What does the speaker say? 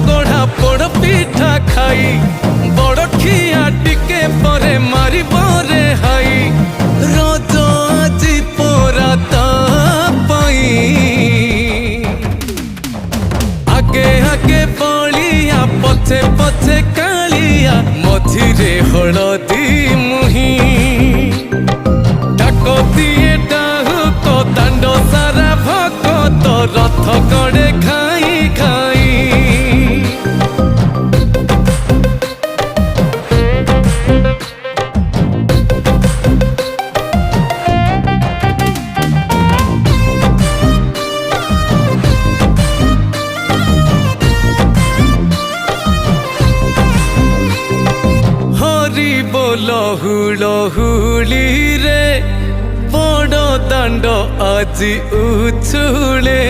गढ़ा पोड़ पिठा खाई बड़ खिया टिके परे मारी बरे हाई रज আজি पोरा तापाई आगे आगे बलिया पछे पछे कालिया मझिरे हलदी मुही डाक दिए डाहुक दांड सारा भगत रथ गड़े खाई खाई लहुली रे बड़ दांड আজি उछुले।